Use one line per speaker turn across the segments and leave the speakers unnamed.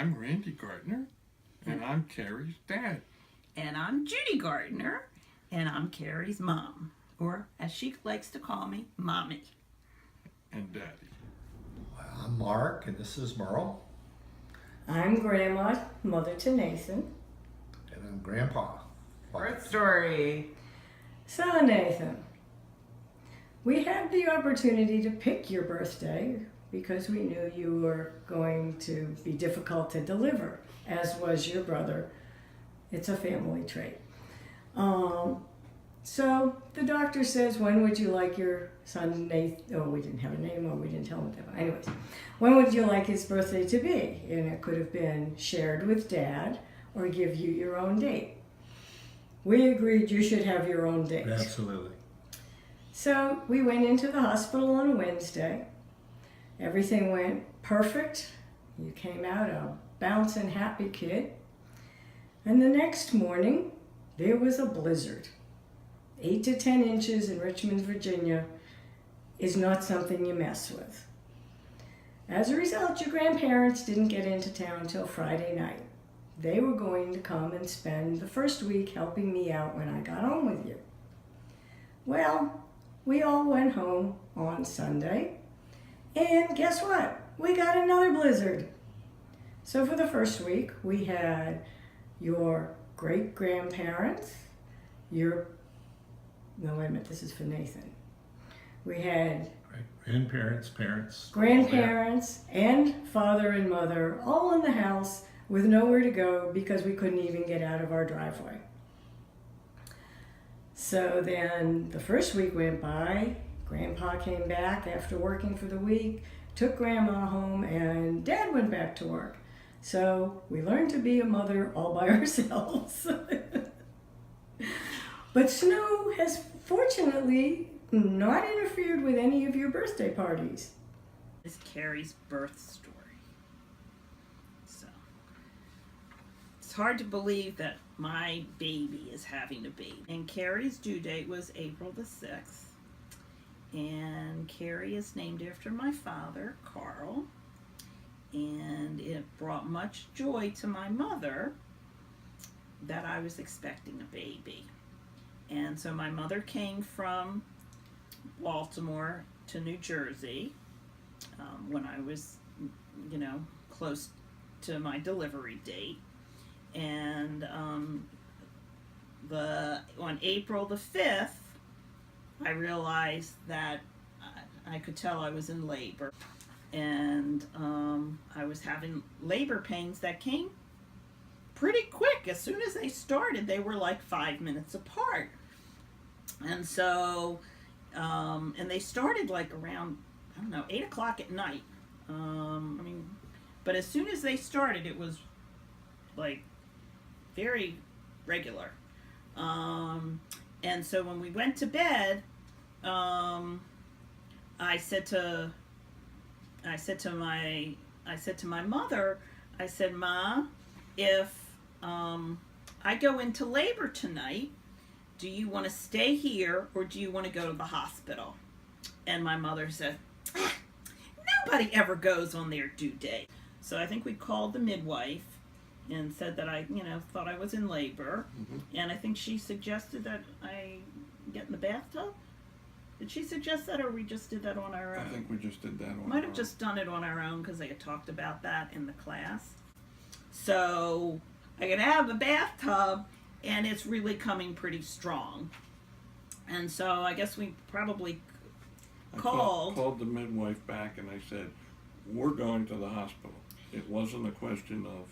I'm Randy Gardner, and I'm Carrie's dad.
And I'm Judy Gardner, and I'm Carrie's mom, or as she likes to call me, Mommy.
And Daddy.
I'm Mark, and this is Merle.
I'm Grandma, mother to Nathan.
And I'm Grandpa.
Birth story.
So, Nathan, we had the opportunity to pick your birthday because we knew you were going to be difficult to deliver, as was your brother. It's a family trait. So the doctor says, when would you like your son Nathan? Oh, we didn't have a name, or we didn't tell him that. Anyways, when would you like his birthday to be? And it could have been shared with Dad or give you your own date. We agreed you should have your own date.
Absolutely.
So we went into the hospital on a Wednesday. Everything went perfect. You came out a bouncing happy kid. And the next morning, there was a blizzard. 8 to 10 inches in Richmond, Virginia is not something you mess with. As a result, your grandparents didn't get into town until Friday night. They were going to come and spend the first week helping me out when I got home with you. Well, we all went home on Sunday, and guess what? We got another blizzard. So for the first week, we had your great-grandparents, no, wait a minute, this is for Nathan. We had grandparents, and father and mother all in the house with nowhere to go because we couldn't even get out of our driveway. So then the first week went by. Grandpa came back after working for the week, took Grandma home, and Dad went back to work. So we learned to be a mother all by ourselves. But snow has fortunately not interfered with any of your birthday parties.
This is Carrie's birth story. So it's hard to believe that my baby is having a baby. And Carrie's due date was April the 6th. And Carrie is named after my father, Carl. And it brought much joy to my mother that I was expecting a baby. And so my mother came from Baltimore to New Jersey when I was, close to my delivery date. And on April the 5th, I realized that I could tell I was in labor. And I was having labor pains that came pretty quick. As soon as they started, they were like 5 minutes apart. And so, and they started like around, 8 o'clock at night. But as soon as they started, it was like very regular. And so when we went to bed, I said to my mother, I said, Ma, if I go into labor tonight, do you want to stay here or do you want to go to the hospital? And my mother said, nobody ever goes on their due date. So I think we called the midwife and said that I, thought I was in labor. Mm-hmm. And I think she suggested that I get in the bathtub. Did she suggest that, or we just did that on our own?
I think we just did that on our own.
Might have just done it on our own because they had talked about that in the class. So I could have a bathtub, and it's really coming pretty strong. And so I guess we probably called
the midwife back, and I said, we're going to the hospital. It wasn't a question of,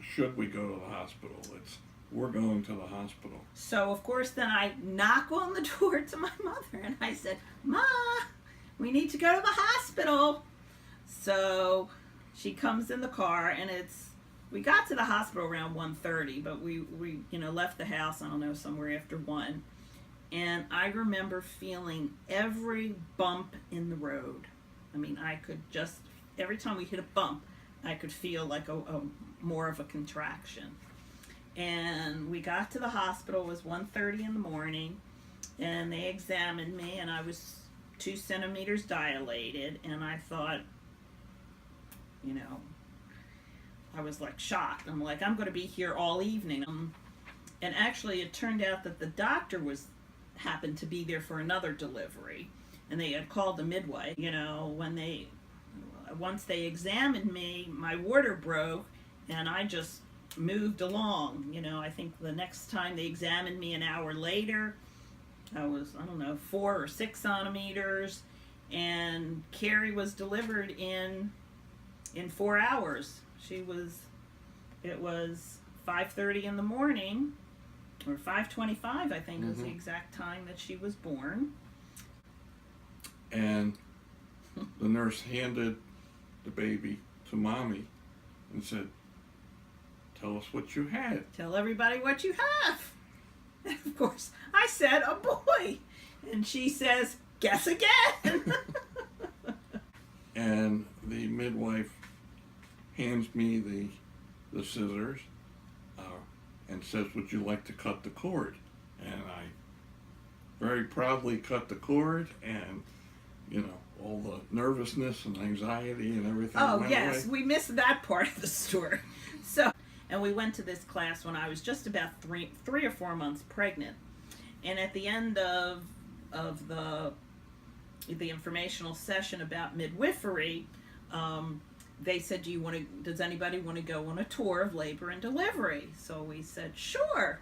should we go to the hospital? It's, we're going to the hospital.
So, of course, then I knock on the door to my mother, and I said, Ma, we need to go to the hospital. So she comes in the car, and we got to the hospital around 1:30, but we left the house, somewhere after 1. And I remember feeling every bump in the road. I could just, every time we hit a bump, I could feel like a more of a contraction. And we got to the hospital, it was 1:30 in the morning, and they examined me, and I was 2 centimeters dilated, and I thought, I was like shocked. I'm like, I'm going to be here all evening. And actually, it turned out that the doctor happened to be there for another delivery, and they had called the midwife. You know, once they examined me, my water broke, and I just moved along. You know, I think the next time they examined me an hour later, I was, I don't know, 4 or 6 centimeters, and Carrie was delivered in 4 hours. It was 5:30 in the morning, or 5:25, I think, was the exact time that she was born.
And the nurse handed the baby to Mommy and said, "Tell us what you had."
Tell everybody what you have. And of course, I said, a boy. And she says, guess again.
And the midwife hands me the scissors and says, "Would you like to cut the cord?" And I very proudly cut the cord, and you know, all the nervousness and anxiety and everything went
yes,
away.
we missed that part of the story. And we went to this class when I was just about three or 4 months pregnant. And at the end of the informational session about midwifery, they said, does anybody want to go on a tour of labor and delivery? So we said, sure.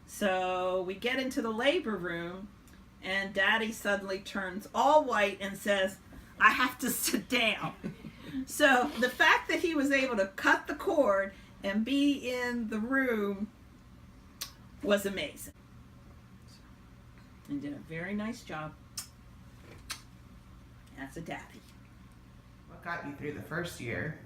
So we get into the labor room, and Daddy suddenly turns all white and says, I have to sit down. So the fact that he was able to cut the cord and be in the room was amazing. And did a very nice job as a daddy.
What got you through the first year?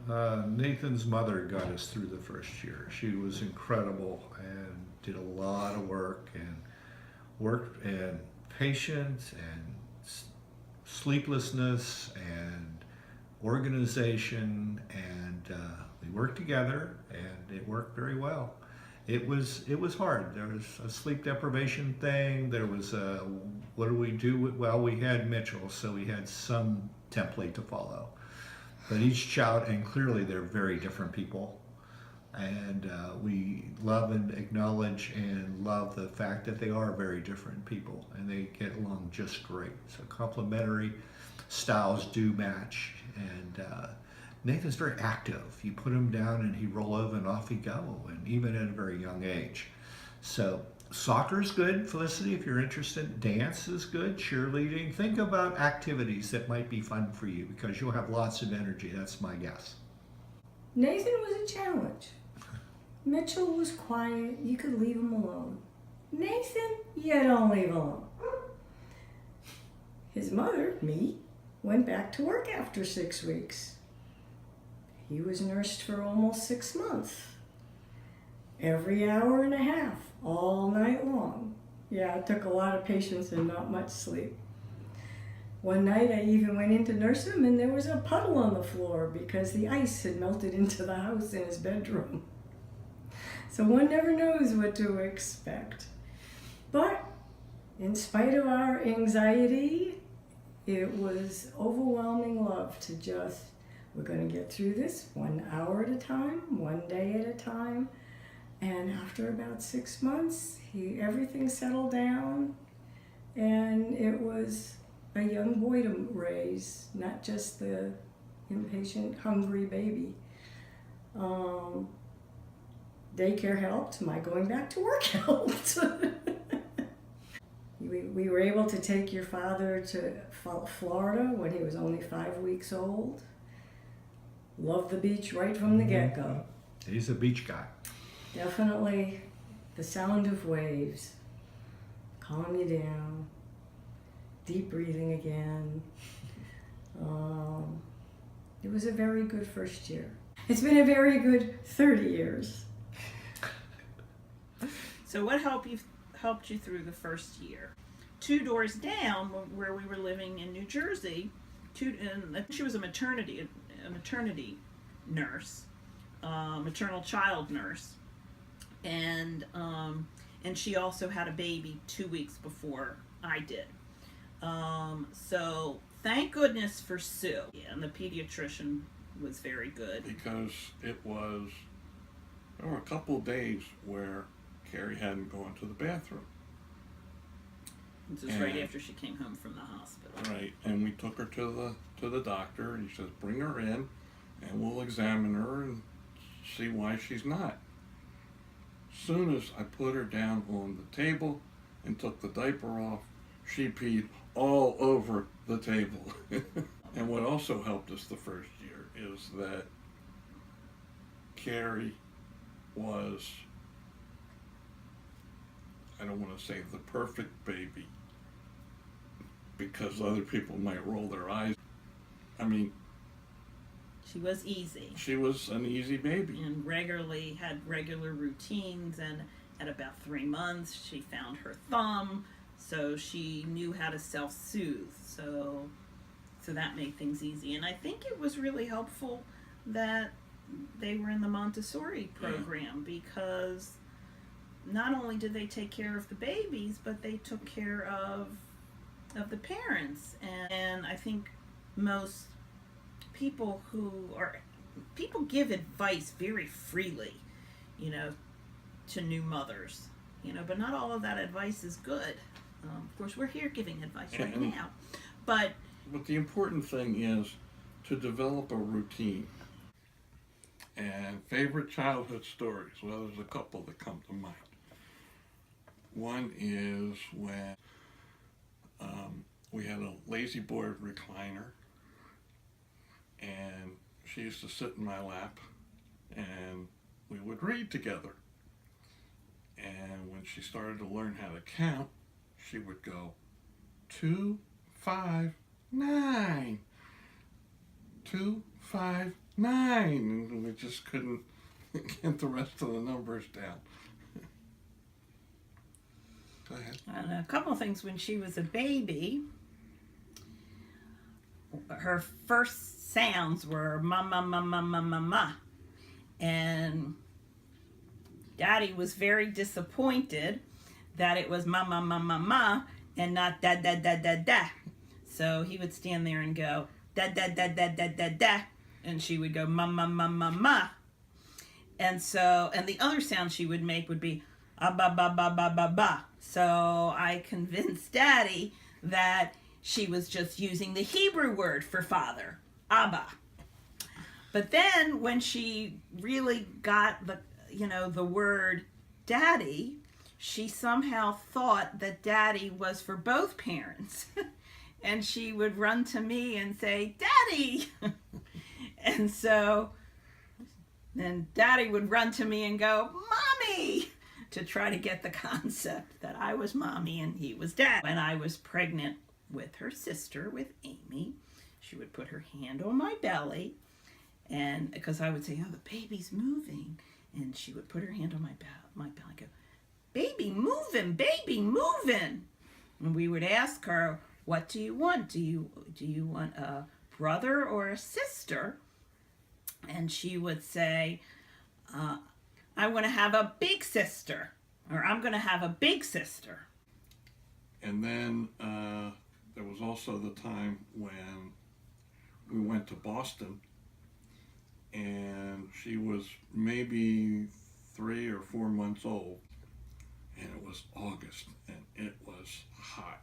Nathan's mother got us through the first year. She was incredible and did a lot of work and patience and sleeplessness and organization, and we worked together, and it worked very well. It was hard. There was a sleep deprivation thing. There was a, what do we do? Well, we had Mitchell, so we had some template to follow. But each child, and clearly they're very different people, and we love and acknowledge and love the fact that they are very different people, and they get along just great. So complementary styles do match, and Nathan's very active. You put him down and he roll over and off he go, and even at a very young age. So soccer is good, Felicity, if you're interested. Dance is good, cheerleading. Think about activities that might be fun for you, because you'll have lots of energy. That's my guess.
Nathan was a challenge. Mitchell was quiet. You could leave him alone. Nathan, you don't leave alone. His mother, me, went back to work after 6 weeks. He was nursed for almost 6 months. Every hour and a half, all night long. Yeah, it took a lot of patience and not much sleep. One night I even went in to nurse him, and there was a puddle on the floor because the ice had melted into the house in his bedroom. So one never knows what to expect. But in spite of our anxiety, it was overwhelming love to just, we're going to get through this 1 hour at a time, 1 day at a time. And after about 6 months, everything settled down, and it was a young boy to raise, not just the impatient, hungry baby. Daycare helped. My going back to work helped. We were able to take your father to Florida when he was only 5 weeks old. Loved the beach right from the get-go.
He's a beach guy.
Definitely the sound of waves, calm you down, deep breathing again. It was a very good first year. It's been a very good 30 years.
So what helped you through the first year? 2 doors down, where we were living in New Jersey, she was a maternity nurse, maternal child nurse, and she also had a baby 2 weeks before I did. So thank goodness for Sue, and the pediatrician was very good.
because there were a couple of days where Carrie hadn't gone to the bathroom.
This was right
And-
after she came home from the hospital.
Right, and we took her to the doctor, and he says, bring her in, and we'll examine her and see why she's not. Soon as I put her down on the table and took the diaper off, she peed all over the table. And what also helped us the first year is that Carrie was, I don't want to say the perfect baby, because other people might roll their eyes. I mean,
She was easy
she was an easy baby.
and had regular routines, and at about 3 months she found her thumb, so she knew how to self-soothe. So that made things easy. And I think it was really helpful that they were in the Montessori program, because not only did they take care of the babies, but they took care of the parents. And I think most people give advice very freely, to new mothers, but not all of that advice is good. Of course, we're here giving advice right
And-
now, but
But the important thing is to develop a routine. And favorite childhood stories, well, there's a couple that come to mind. One is when we had a lazy boy recliner, and she used to sit in my lap, and we would read together. And when she started to learn how to count, she would go 2, 5, 9, 2, 5, 9, and we just couldn't get the rest of the numbers down. Go ahead.
and a couple of things. When she was a baby, her first sounds were ma ma ma ma ma ma ma, and Daddy was very disappointed that it was ma ma ma ma ma and not da da da da da. So he would stand there and go da da da da da da da, and she would go ma ma ma ma ma. And the other sound she would make would be ah ba ba ba ba ba ba. So I convinced Daddy that she was just using the Hebrew word for father, Abba. But then when she really got the word daddy, she somehow thought that daddy was for both parents. And she would run to me and say, Daddy! And so then Daddy would run to me and go, Mommy! To try to get the concept that I was Mommy and he was Dad. When I was pregnant with her sister, with Amy, she would put her hand on my belly, and because I would say, oh, the baby's moving, and she would put her hand on my belly and go, baby moving, and we would ask her, what do you want? Do you want a brother or a sister? And she would say, I want to have a big sister, or I'm going to have a big sister.
And then there was also the time when we went to Boston, and she was maybe 3 or 4 months old, and it was August, and it was hot.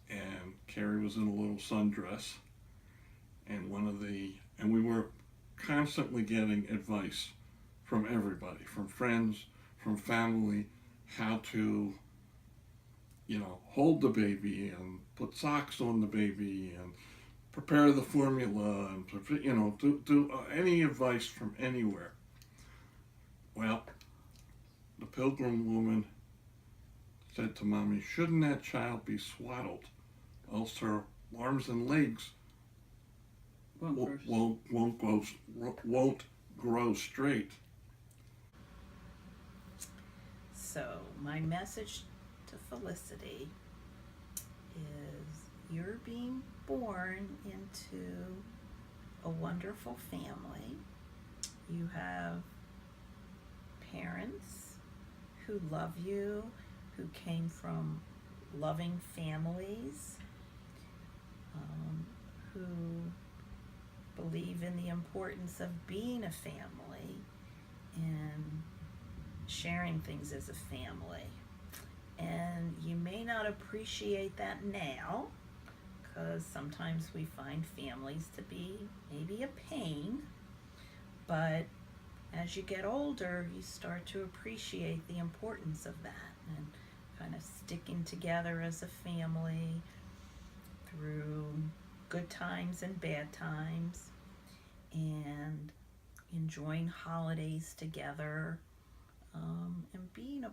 And Carrie was in a little sundress, and we were constantly getting advice from everybody, from friends, from family, how to, hold the baby and put socks on the baby and prepare the formula and, do any advice from anywhere. Well, the Pilgrim woman said to Mommy, shouldn't that child be swaddled, else her arms and legs won't grow straight.
So my message to Felicity is you're being born into a wonderful family. You have parents who love you, who came from loving families, who believe in the importance of being a family and sharing things as a family. And you may not appreciate that now, because sometimes we find families to be maybe a pain, but as you get older, you start to appreciate the importance of that and kind of sticking together as a family through good times and bad times, and enjoying holidays together, and being a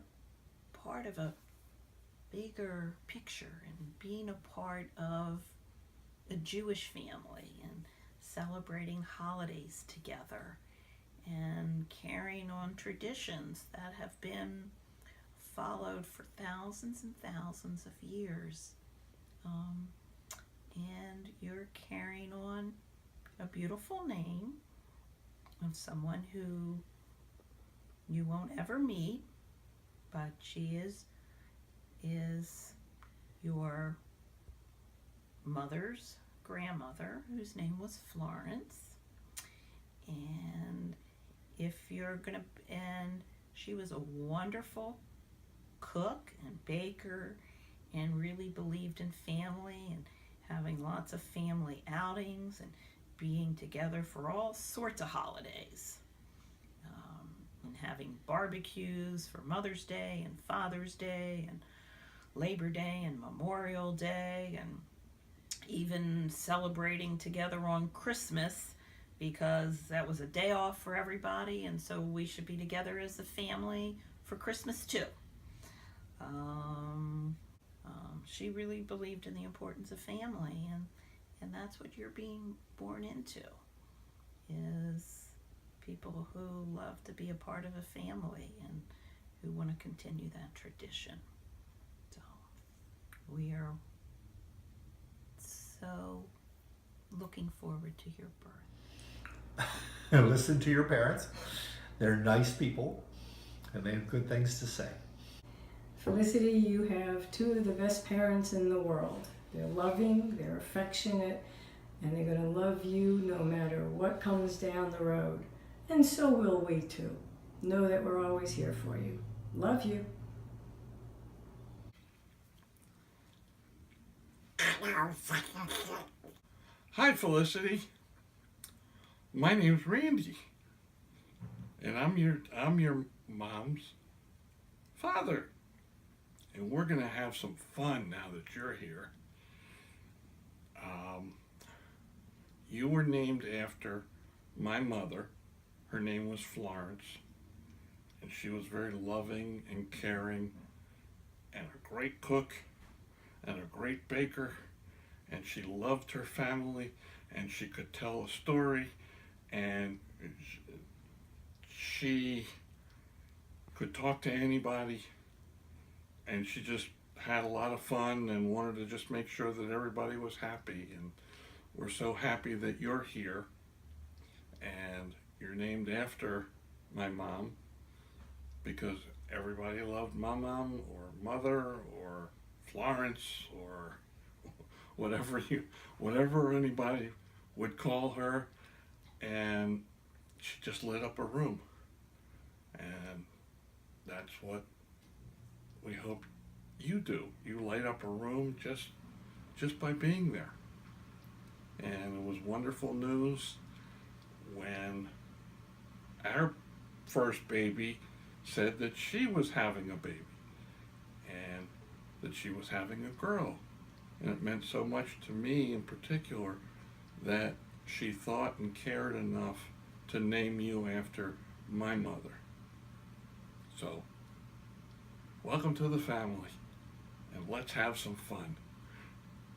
part of a bigger picture and being a part of a Jewish family and celebrating holidays together and carrying on traditions that have been followed for thousands and thousands of years. And you're carrying on a beautiful name of someone who you won't ever meet, but she is your mother's grandmother, whose name was Florence. And she was a wonderful cook and baker and really believed in family and having lots of family outings and being together for all sorts of holidays, and having barbecues for Mother's Day and Father's Day and Labor Day and Memorial Day, and even celebrating together on Christmas, because that was a day off for everybody, and so we should be together as a family for Christmas too. She really believed in the importance of family, and that's what you're being born into, is people who love to be a part of a family and who want to continue that tradition. So we are so looking forward to your birth.
Listen to your parents. They're nice people, and they have good things to say.
Felicity, you have two of the best parents in the world. They're loving, they're affectionate, and they're going to love you no matter what comes down the road. And so will we too. Know that we're always here for you. Love you.
Hi, Felicity. My name's Randy, and I'm your mom's father. And we're gonna have some fun now that you're here. You were named after my mother. Her name was Florence, and she was very loving and caring, and a great cook, and a great baker, and she loved her family, and she could tell a story, and she could talk to anybody, and she just had a lot of fun and wanted to just make sure that everybody was happy. And we're so happy that you're here, and you're named after my mom, because everybody loved my mom or mother or Florence or whatever anybody would call her, and she just lit up a room. And that's what we hope you do. You light up a room just by being there. And it was wonderful news when our first baby said that she was having a baby, and that she was having a girl. And it meant so much to me in particular that she thought and cared enough to name you after my mother. So, welcome to the family, and let's have some fun.